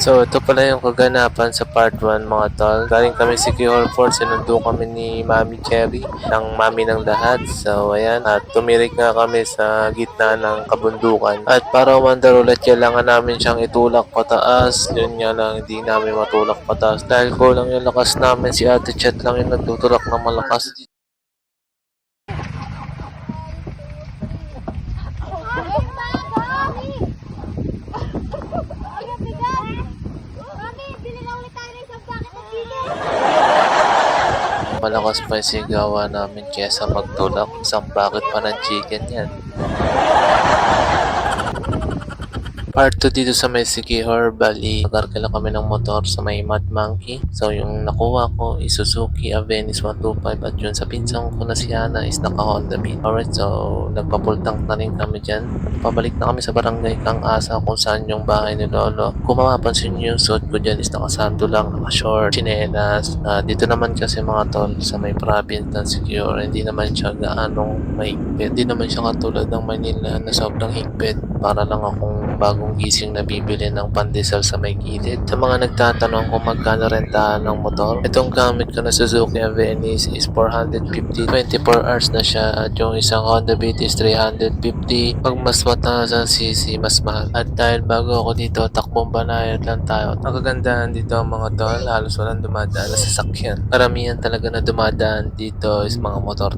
So, ito pala yung kaganapan sa part 1 mga tol. Galing kami si Kihor Fort, sinundo kami ni Mami Cherry, ng mami ng lahat. So, ayan, at tumirik nga kami sa gitna ng kabundukan. At para umandar ulit, kailangan namin siyang itulak pataas. Yun nga lang, hindi namin matulak pataas. Dahil kulang yung lakas namin, si Ate Chat lang yung nagtutulak ng malakas. Malakas pa yung sigawa namin kesa magtulak. Isang bakit pa ng chicken yan. Part 2 dito sa may Sikihor, bali nagarga lang kami ng motor sa may Mad Monkey. So yung nakuha ko is Suzuki Avenis 125 at yun sa pinsang ko na si Hana is naka Honda Beat. Alright, so nagpa-full tank na rin kami dyan. Pabalik na kami sa barangay Kang Asa kung saan yung bahay ni Lolo. Kung mapapansin nyo yung suot ko dyan is nakasando lang, naka-short, chinelas. Dito naman kasi mga tol sa may province ng Sikihor, hindi naman siya gaanong mahigpit. Hindi naman siya katulad ng Manila na sobrang higpit. Para lang akong bagong gising na bibili ng pandesal sa may gilid. Sa mga nagtatanong kung magkano rentahan ng motor, itong gamit ko na Suzuki Avenis is 450. 24 hours na siya at yung isang Honda Beat is 350. Pag mas mataas ang CC, mas mahal. At dahil bago ako dito, takbong banayad lang tayo. Ang kagandahan dito ang mga tol, halos walang dumadaan na sasakyan. Karamihan talaga na dumadaan dito is mga motor.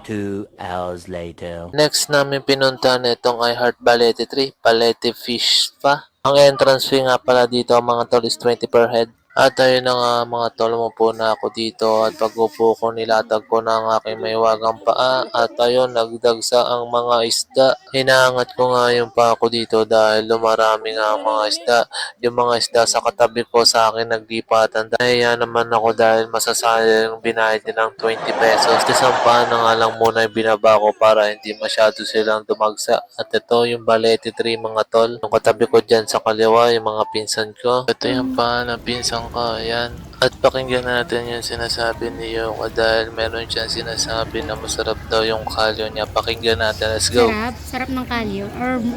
2 hours later. Next namin pinuntahan itong iHeart Balete 3, Balete Fish Spa. Ang entrance fee nga pala dito mga tol is 20 per head. At ayun na nga mga tol, umupo na ako dito at pag upo ko nilatag ko na ang aking maywagang paa at ayun nagdagsa ang mga isda. Hinaangat ko nga yung paa ko dito dahil lumarami nga ang mga isda. Yung mga isda sa katabi ko sa akin naglipatan. Nahiya naman ako dahil masasayang yung binayad nilang 20 pesos. Isang paa na nga lang muna yung binaba ko para hindi masyado silang dumagsa. At ito yung Balete 3 mga tol. Yung katabi ko dyan sa kaliwa yung mga pinsan ko. Ito yung paa ng pinsan ko. Ayan. At pakinggan natin yung sinasabi ni Yoko dahil meron siyang sinasabi na masarap daw yung kalyo niya. Pakinggan natin. Let's go. Sarap. Sarap ng kalyo. Ang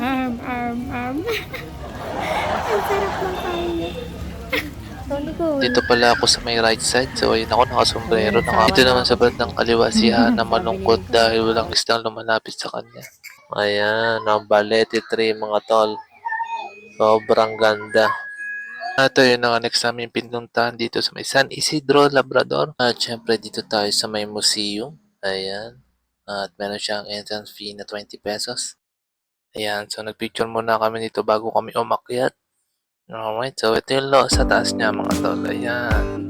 sarap ng kalyo. Tony ko. Dito pala ako sa may right side. So ayun ako nakasombrero. Dito naman sa bandang kaliwa si Hana malungkot dahil walang isdang lumalapit sa kanya. Ayan, ang Balete 3 mga tol. Sobrang ganda. At yun na nga next namin pinuntahan dito sa may San Isidro, Labrador. At syempre dito tayo sa may museum. Ayan. At meron siyang entrance fee na 20 pesos. Ayan, so nagpicture muna kami dito bago kami umakyat. Alright, so ito yung sa taas niya mga tol. Ayan.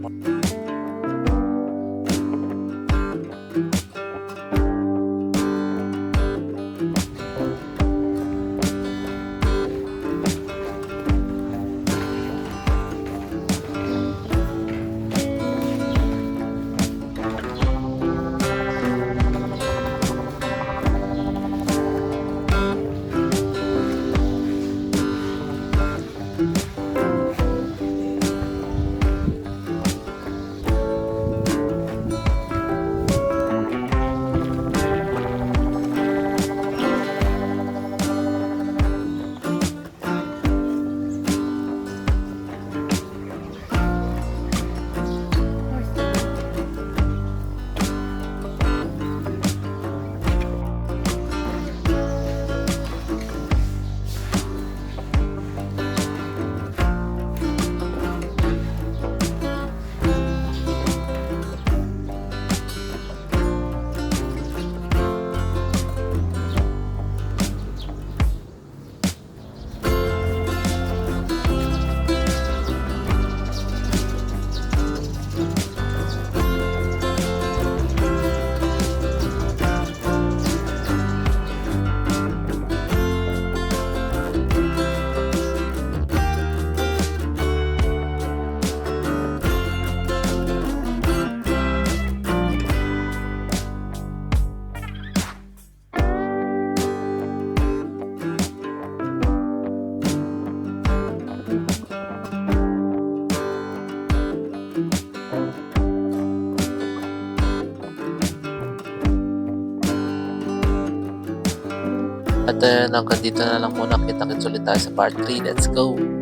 At hanggang dito na lang muna. Kita-kits ulit tayo sa part 3. Let's go!